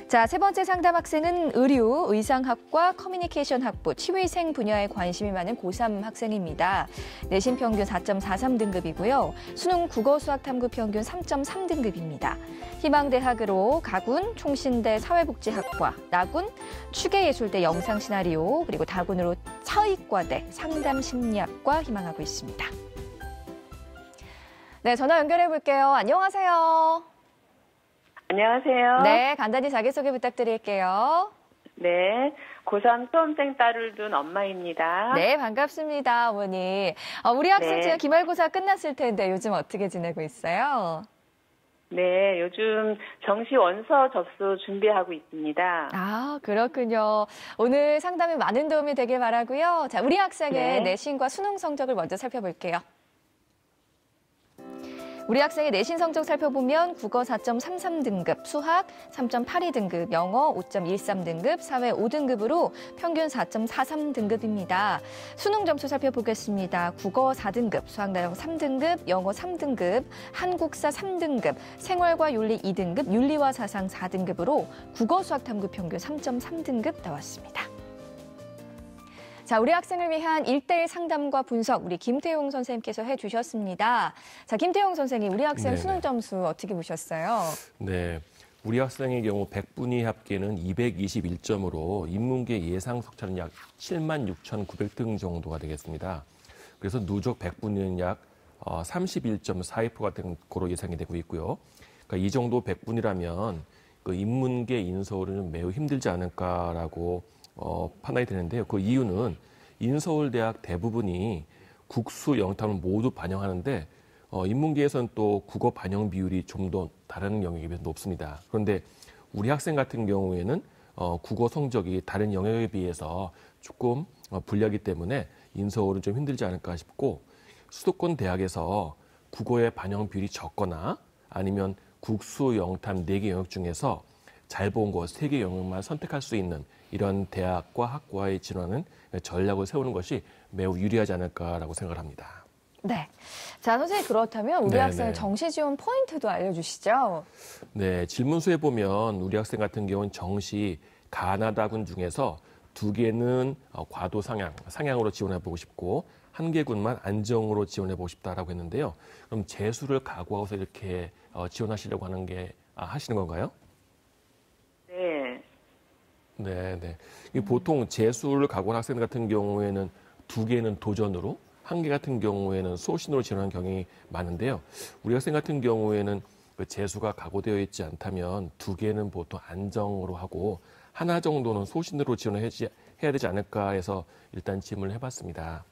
자, 세 번째 상담 학생은 의류, 의상학과, 커뮤니케이션 학부, 치위생 분야에 관심이 많은 고3 학생입니다. 내신 평균 4.43등급이고요. 수능 국어 수학 탐구 평균 3.3등급입니다. 희망대학으로 가군, 총신대 사회복지학과, 나군, 추계예술대 영상시나리오, 그리고 다군으로 차의과대 상담심리학과 희망하고 있습니다. 네, 전화 연결해 볼게요. 안녕하세요. 안녕하세요. 네, 간단히 자기소개 부탁드릴게요. 네, 고3 수험생 딸을 둔 엄마입니다. 네, 반갑습니다, 어머니. 우리 학생 지금 기말고사 끝났을 텐데 요즘 어떻게 지내고 있어요? 네, 요즘 정시 원서 접수 준비하고 있습니다. 아, 그렇군요. 오늘 상담에 많은 도움이 되길 바라고요. 자, 우리 학생의 내신과 수능 성적을 먼저 살펴볼게요. 우리 학생의 내신 성적 살펴보면 국어 4.33등급, 수학 3.82등급, 영어 5.13등급, 사회 5등급으로 평균 4.43등급입니다. 수능 점수 살펴보겠습니다. 국어 4등급, 수학나영 3등급, 영어 3등급, 한국사 3등급, 생활과 윤리 2등급, 윤리와 사상 4등급으로 국어 수학 탐구 평균 3.3등급 나왔습니다. 자, 우리 학생을 위한 1:1 상담과 분석 우리 김태용 선생님께서 해주셨습니다. 자, 김태용 선생님, 우리 학생 수능 점수 어떻게 보셨어요? 네, 우리 학생의 경우 100분위 합계는 221점으로 인문계 예상 속차는 약 76,900등 정도가 되겠습니다. 그래서 누적 100분위는 약 31.42%가 된 거로 예상이 되고 있고요. 그러니까 이 정도 100분이라면 그 인문계 인서울은 매우 힘들지 않을까라고 판단이 되는데요. 그 이유는 인서울대학 대부분이 국수 영탐을 모두 반영하는데 인문계에서는 또 국어 반영 비율이 좀 더 다른 영역에 비해서 높습니다. 그런데 우리 학생 같은 경우에는 국어 성적이 다른 영역에 비해서 조금 불리하기 때문에 인서울은 좀 힘들지 않을까 싶고, 수도권 대학에서 국어의 반영 비율이 적거나 아니면 국수 영탐 4개 영역 중에서 잘 본 거 3개 영역만 선택할 수 있는 이런 대학과 학과에 진화하는 전략을 세우는 것이 매우 유리하지 않을까라고 생각을 합니다. 네. 자, 선생님, 그렇다면 우리 학생의 정시 지원 포인트도 알려주시죠. 네, 질문서에 보면 우리 학생 같은 경우는 정시 가나다군 중에서 2개는 과도 상향으로 지원해보고 싶고 1개군만 안정으로 지원해보고 싶다라고 했는데요. 그럼 재수를 각오하고서 이렇게 지원하시려고 하시는 건가요? 네. 보통 재수를 각오한 학생들 같은 경우에는 2개는 도전으로, 1개 같은 경우에는 소신으로 지원하는 경향이 많은데요. 우리 학생 같은 경우에는 그 재수가 각오되어 있지 않다면 2개는 보통 안정으로 하고 하나 정도는 소신으로 지원을 해야 되지 않을까 해서 일단 질문을 해봤습니다.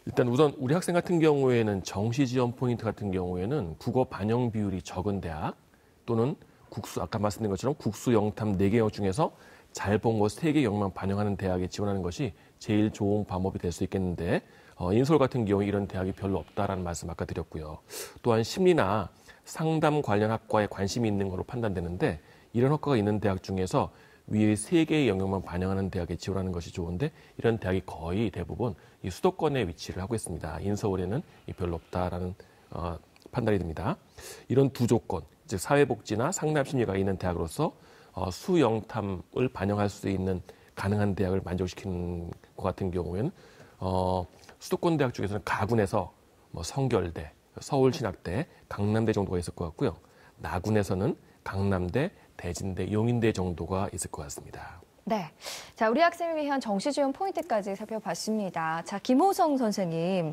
일단 우선 우리 학생 같은 경우에는 정시 지원 포인트 같은 경우에는 국어 반영 비율이 적은 대학 또는 아까 말씀드린 것처럼 국수 영탐 4개 영역 중에서 잘 본 거 3개 영역만 반영하는 대학에 지원하는 것이 제일 좋은 방법이 될 수 있겠는데, 인서울 같은 경우에 이런 대학이 별로 없다라는 말씀 아까 드렸고요. 또한 심리나 상담 관련 학과에 관심이 있는 것으로 판단되는데, 이런 학과가 있는 대학 중에서 위의 3개의 영역만 반영하는 대학에 지원하는 것이 좋은데, 이런 대학이 거의 대부분 이 수도권에 위치를 하고 있습니다. 인서울에는 별로 없다라는 판단이 듭니다. 이런 두 조건, 즉 사회복지나 상담심리가 있는 대학으로서 수영탐을 반영할 수 있는 가능한 대학을 만족시키는 것 같은 경우에는 수도권 대학 중에서는 가군에서 성결대, 서울신학대, 강남대 정도가 있을 것 같고요. 나군에서는 강남대, 대진대, 용인대 정도가 있을 것 같습니다. 네. 자, 우리 학생을 위한 정시 지원 포인트까지 살펴봤습니다. 자, 김호성 선생님,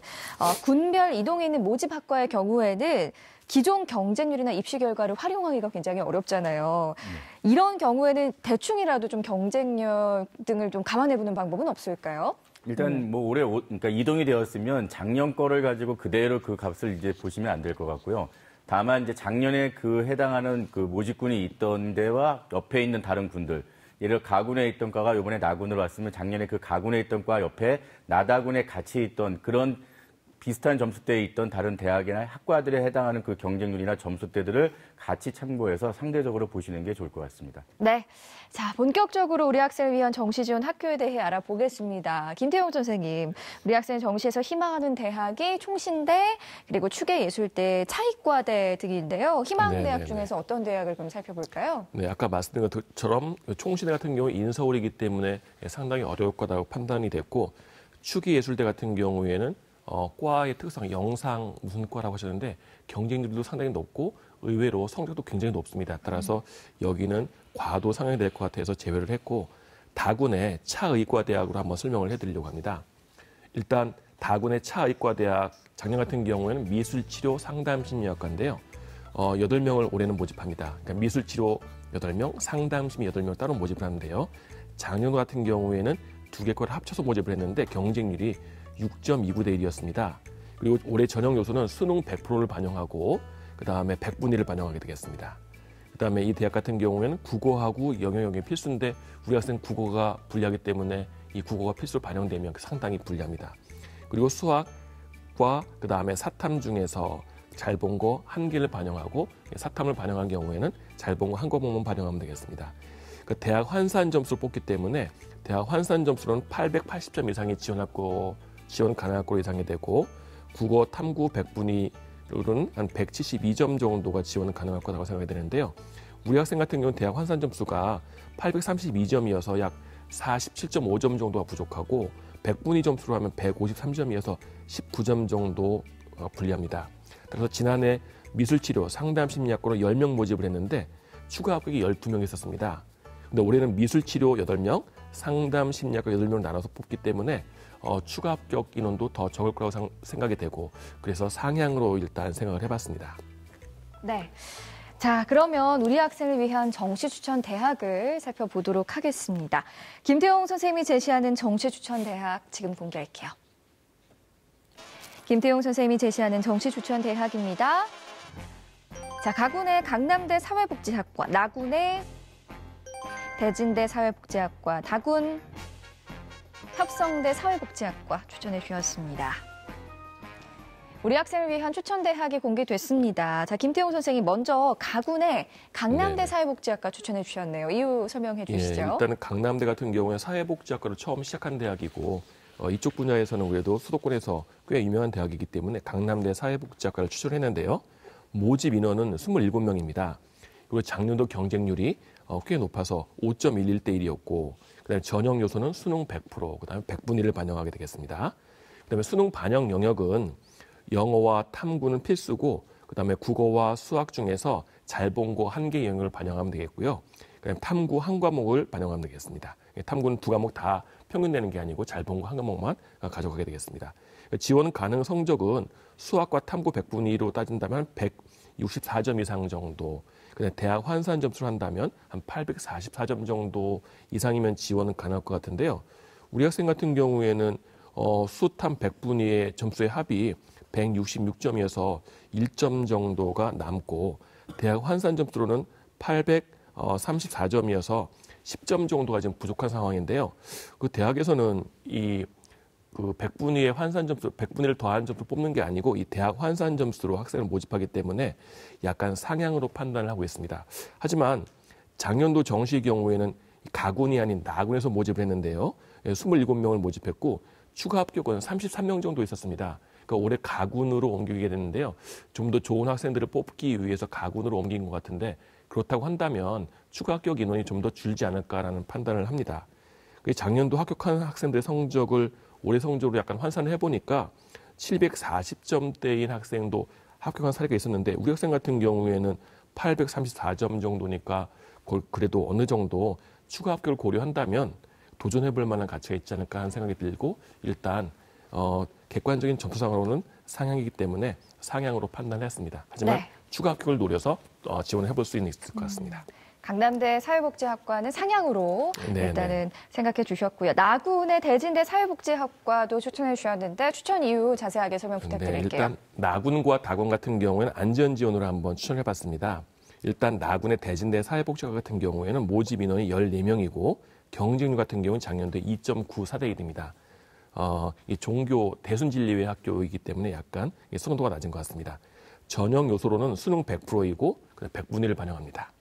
군별 이동에 있는 모집 학과의 경우에는 기존 경쟁률이나 입시 결과를 활용하기가 굉장히 어렵잖아요. 이런 경우에는 대충이라도 좀 경쟁력 등을 좀 감안해보는 방법은 없을까요? 일단 그러니까 이동이 되었으면 작년 거를 가지고 그대로 그 값을 이제 보시면 안 될 것 같고요. 다만 이제 작년에 그 해당하는 그 모집군이 있던 데와 옆에 있는 다른 군들, 예를 들어 가군에 있던 과가 이번에 나군으로 왔으면 작년에 그 가군에 있던 과 옆에 나다군에 같이 있던 그런 비슷한 점수대에 있던 다른 대학이나 학과들에 해당하는 그 경쟁률이나 점수대들을 같이 참고해서 상대적으로 보시는 게 좋을 것 같습니다. 네. 자, 본격적으로 우리 학생을 위한 정시 지원 학교에 대해 알아보겠습니다. 김태용 선생님, 우리 학생 정시에서 희망하는 대학이 총신대, 그리고 추계예술대, 차이과대 등인데요. 희망대학 중에서 어떤 대학을 그럼 살펴볼까요? 네, 아까 말씀드린 것처럼 총신대 같은 경우 인서울이기 때문에 상당히 어려울 거라고 판단이 됐고, 추계예술대 같은 경우에는 과의 특성, 영상 무슨 과라고 하셨는데 경쟁률도 상당히 높고 의외로 성적도 굉장히 높습니다. 따라서 여기는 과도 상향이 될 것 같아서 제외를 했고, 다군의 차의과대학으로 한번 설명을 해드리려고 합니다. 일단 다군의 차의과대학 작년 같은 경우에는 미술치료 상담심리학과인데요. 8명을 올해는 모집합니다. 그러니까 미술치료 8명, 상담심리 8명을 따로 모집을 하는데요. 작년 같은 경우에는 2개 과를 합쳐서 모집을 했는데 경쟁률이 6.29대 1이었습니다. 그리고 올해 전형 요소는 수능 100%를 반영하고 그다음에 100분위를 반영하게 되겠습니다. 그다음에 이 대학 같은 경우에는 국어하고 영역이 필수인데 우리 학생 국어가 불리하기 때문에 이 국어가 필수로 반영되면 상당히 불리합니다. 그리고 수학과 그다음에 사탐 중에서 잘 본 거 한 개를 반영하고 사탐을 반영한 경우에는 잘 본 거 한 과목만 반영하면 되겠습니다. 그 대학 환산 점수를 뽑기 때문에 대학 환산 점수로는 880점 이상이 지원 가능한 학교 이상이 되고 국어 탐구 100분위로는 한 172점 정도가 지원 가능할 거라고 생각이 되는데요. 우리 학생 같은 경우는 대학 환산 점수가 832점이어서 약 47.5점 정도가 부족하고 100분위 점수로 하면 153점이어서 19점 정도 불리합니다. 그래서 지난해 미술치료 상담심리학과로 10명 모집을 했는데 추가 합격이 12명 있었습니다. 근데 올해는 미술치료 8명, 상담심리학과 8명을 나눠서 뽑기 때문에 추가 합격 인원도 더 적을 거라고 생각이 되고 그래서 상향으로 일단 생각을 해봤습니다. 네. 자, 그러면 우리 학생을 위한 정시 추천 대학을 살펴보도록 하겠습니다. 김태용 선생님이 제시하는 정시 추천 대학 지금 공개할게요. 김태용 선생님이 제시하는 정시 추천 대학입니다. 자, 가군의 강남대 사회복지학과, 나군의 대진대 사회복지학과, 다군 협성대 사회복지학과 추천해 주셨습니다. 우리 학생을 위한 추천 대학이 공개됐습니다. 자, 김태용 선생님 먼저 가군의 강남대 사회복지학과 추천해 주셨네요. 이유 설명해 주시죠. 일단은 강남대 같은 경우에 사회복지학과를 처음 시작한 대학이고 이쪽 분야에서는 그래도 수도권에서 꽤 유명한 대학이기 때문에 강남대 사회복지학과를 추천했는데요. 모집 인원은 27명입니다. 그리고 작년도 경쟁률이 꽤 높아서 5.11대 1이었고 그다음에 전형 요소는 수능 100%, 그다음에 100분위를 반영하게 되겠습니다. 그다음에 수능 반영 영역은 영어와 탐구는 필수고 그다음에 국어와 수학 중에서 잘 본 거 한 개 영역을 반영하면 되겠고요. 그다음에 탐구 한 과목을 반영하면 되겠습니다. 탐구는 2과목 다 평균 내는 게 아니고 잘 본 거 한 과목만 가져가게 되겠습니다. 지원 가능 성적은 수학과 탐구 100분위로 따진다면 164점 이상 정도, 그다음에 대학 환산 점수를 한다면 한 844점 정도 이상이면 지원은 가능할 것 같은데요. 우리 학생 같은 경우에는 수탐 100분위의 점수의 합이 166점이어서 1점 정도가 남고 대학 환산 점수로는 834점이어서 10점 정도가 지금 부족한 상황인데요. 그 대학에서는 그 100분위의 환산 점수, 100분위를 더한 점수를 뽑는 게 아니고 이 대학 환산 점수로 학생을 모집하기 때문에 약간 상향으로 판단을 하고 있습니다. 하지만 작년도 정시의 경우에는 가군이 아닌 나군에서 모집을 했는데요. 27명을 모집했고 추가 합격은 33명 정도 있었습니다. 그러니까 올해 가군으로 옮기게 됐는데요. 좀 더 좋은 학생들을 뽑기 위해서 가군으로 옮긴 것 같은데 그렇다고 한다면 추가 합격 인원이 좀 더 줄지 않을까라는 판단을 합니다. 작년도 합격한 학생들의 성적을 올해 성적으로 약간 환산을 해보니까 740점대인 학생도 합격한 사례가 있었는데 우리 학생 같은 경우에는 834점 정도니까 그래도 어느 정도 추가 합격을 고려한다면 도전해볼 만한 가치가 있지 않을까 하는 생각이 들고 일단 객관적인 점수상으로는 상향이기 때문에 상향으로 판단을 했습니다. 하지만 추가 합격을 노려서 지원을 해볼 수 있을 것 같습니다. 강남대 사회복지학과는 상향으로 일단은 생각해 주셨고요. 나군의 대진대 사회복지학과도 추천해 주셨는데 추천 이유 자세하게 설명 부탁드릴게요. 일단 나군과 다군 같은 경우에는 안전 지원으로 한번 추천해 봤습니다. 일단 나군의 대진대 사회복지학과 같은 경우에는 모집 인원이 14명이고 경쟁률 같은 경우는 작년도에 2.94대 1입니다. 이 종교 대순진리회 학교이기 때문에 약간 수능도가 낮은 것 같습니다. 전형 요소로는 수능 100%이고 100분의 1을 반영합니다.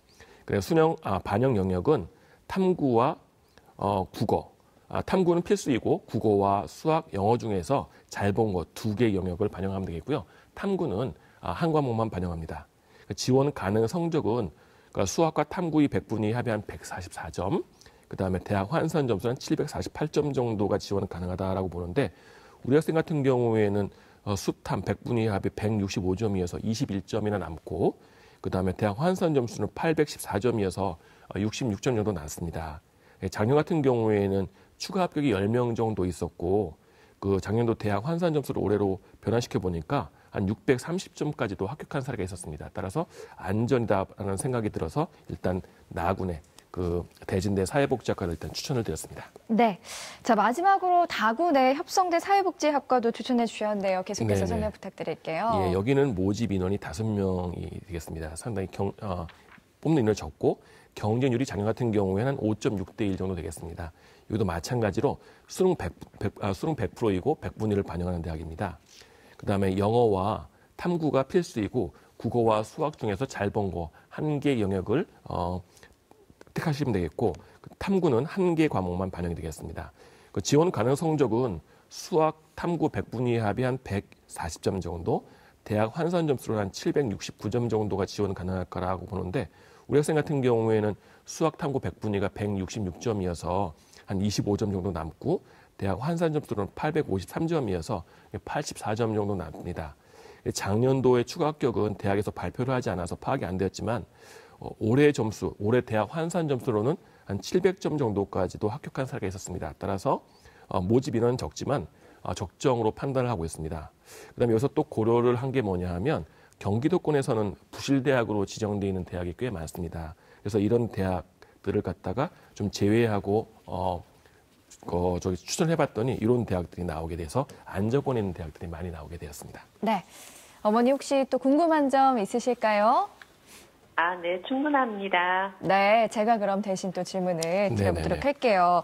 그래서 반영 영역은 탐구와 국어. 탐구는 필수이고 국어와 수학, 영어 중에서 잘 본 것 2개 영역을 반영하면 되겠고요. 탐구는 한 과목만 반영합니다. 지원 가능 성적은 수학과 탐구의 100분위 합의 한 144점, 그다음에 대학 환산 점수는 748점 정도가 지원 가능하다라고 보는데 우리 학생 같은 경우에는 수탐 100분위 합의 165점이어서 21점이나 남고 그다음에 대학 환산 점수는 814점이어서 66점 정도 남습니다. 작년 같은 경우에는 추가 합격이 10명 정도 있었고 그 작년도 대학 환산 점수를 올해로 변환시켜 보니까 한 630점까지도 합격한 사례가 있었습니다. 따라서 안전이다라는 생각이 들어서 일단 나군의 그 대진대 사회복지학과를 일단 추천을 드렸습니다. 네. 자, 마지막으로 다군의 협성대 사회복지학과도 추천해 주셨는데요. 계속해서 네네. 설명 부탁드릴게요. 예, 여기는 모집 인원이 5명이 되겠습니다. 상당히 뽑는 인원이 적고 경쟁률이 작년 같은 경우에는 5.6대 1 정도 되겠습니다. 여기도 마찬가지로 수능 100%이고 100분위 1을 반영하는 대학입니다. 그다음에 영어와 탐구가 필수이고 국어와 수학 중에서 잘 본 거 한 개 영역을 택하시면 되겠고 탐구는 한 개 과목만 반영이 되겠습니다. 그 지원 가능 성적은 수학, 탐구 100분위 합이 한 140점 정도, 대학 환산 점수로 한 769점 정도가 지원 가능할 거라고 보는데 우리 학생 같은 경우에는 수학, 탐구 100분위가 166점이어서 한 25점 정도 남고 대학 환산 점수로는 853점이어서 84점 정도 남습니다. 작년도에 추가 합격은 대학에서 발표를 하지 않아서 파악이 안 되었지만 올해 대학 환산 점수로는 한 700점 정도까지도 합격한 사례가 있었습니다. 따라서 모집 인원은 적지만 적정으로 판단을 하고 있습니다. 그다음에 여기서 또 고려를 한 게 뭐냐 하면 경기도권에서는 부실대학으로 지정되어 있는 대학이 꽤 많습니다. 그래서 이런 대학들을 갖다가 좀 제외하고 추천해봤더니 이런 대학들이 나오게 돼서 안저권에 있는 대학들이 많이 나오게 되었습니다. 네. 어머니 혹시 또 궁금한 점 있으실까요? 네, 충분합니다. 네, 제가 그럼 대신 또 질문을 드려보도록 네네네. 할게요.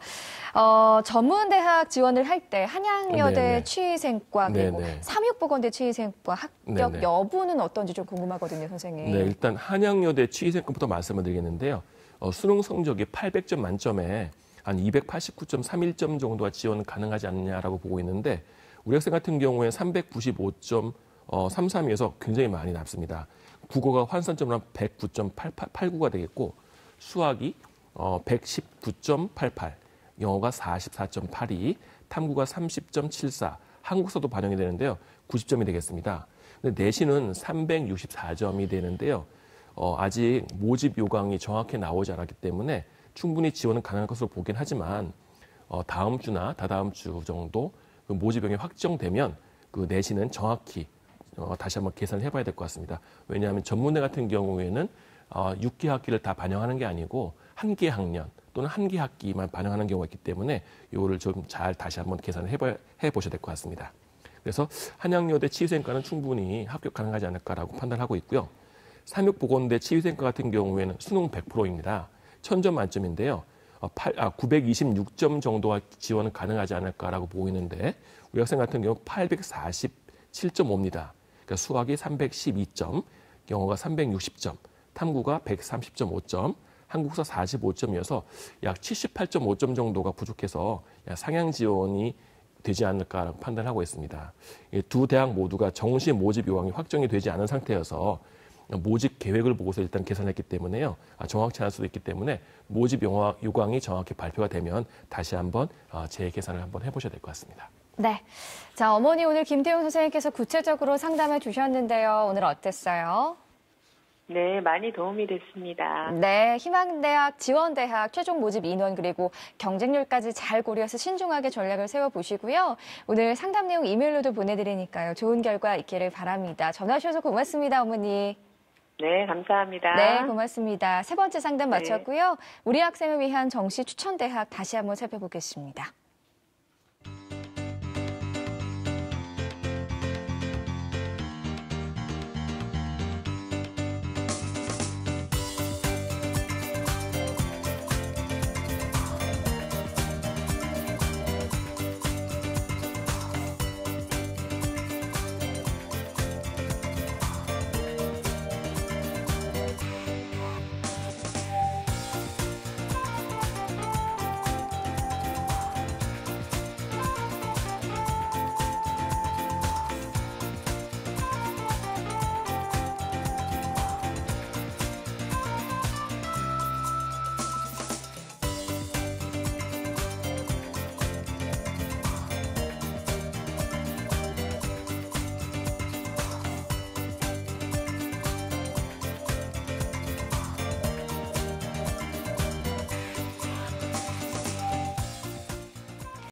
전문대학 지원을 할 때 한양여대 네네. 취의생과 그리고 네네. 삼육보건대 취의생과 합격 네네. 여부는 어떤지 좀 궁금하거든요, 선생님. 네, 일단 한양여대 취의생부터 말씀을 드리겠는데요. 수능 성적이 800점 만점에 한 289.31점 정도가 지원 가능하지 않느냐라고 보고 있는데 우리 학생 같은 경우에 395.33이어서 굉장히 많이 남습니다. 국어가 환산점은 한 109.89가 되겠고 수학이 119.88, 영어가 44.82, 탐구가 30.74, 한국사도 반영이 되는데요. 90점이 되겠습니다. 근데 내신은 364점이 되는데요. 아직 모집 요강이 정확히 나오지 않았기 때문에 충분히 지원은 가능할 것으로 보긴 하지만 다음 주나 다다음 주 정도 그 모집 요강이 확정되면 그 내신은 정확히 다시 한번 계산을 해봐야 될 것 같습니다. 왜냐하면 전문대 같은 경우에는 6개 학기를 다 반영하는 게 아니고 한 개 학년 또는 한 개 학기만 반영하는 경우가 있기 때문에 이거를 좀 잘 다시 한번 계산을 해보셔야 될 것 같습니다. 그래서 한양여대 치위생과는 충분히 합격 가능하지 않을까라고 판단하고 있고요. 삼육보건대 치위생과 같은 경우에는 수능 100%입니다. 1000점 만점인데요. 926점 정도가 지원은 가능하지 않을까라고 보고 있는데 우리 학생 같은 경우 847.5입니다. 그러니까 수학이 312점, 영어가 360점, 탐구가 130.5점, 한국사 45점이어서 약 78.5점 정도가 부족해서 상향 지원이 되지 않을까라고 판단하고 있습니다. 두 대학 모두가 정시 모집 요강이 확정이 되지 않은 상태여서 모집 계획을 보고서 일단 계산했기 때문에요. 정확치 않을 수도 있기 때문에 모집 요강이 정확히 발표가 되면 다시 한번 재계산을 한번 해보셔야 될 것 같습니다. 네. 자, 어머니 오늘 김태용 선생님께서 구체적으로 상담해 주셨는데요. 오늘 어땠어요? 네, 많이 도움이 됐습니다. 네, 희망대학, 지원대학, 최종 모집 인원 그리고 경쟁률까지 잘 고려해서 신중하게 전략을 세워보시고요. 오늘 상담 내용 이메일로도 보내드리니까요. 좋은 결과 있기를 바랍니다. 전화 주셔서 고맙습니다, 어머니. 네, 감사합니다. 네, 고맙습니다. 세 번째 상담 네. 마쳤고요. 우리 학생을 위한 정시 추천대학 다시 한번 살펴보겠습니다.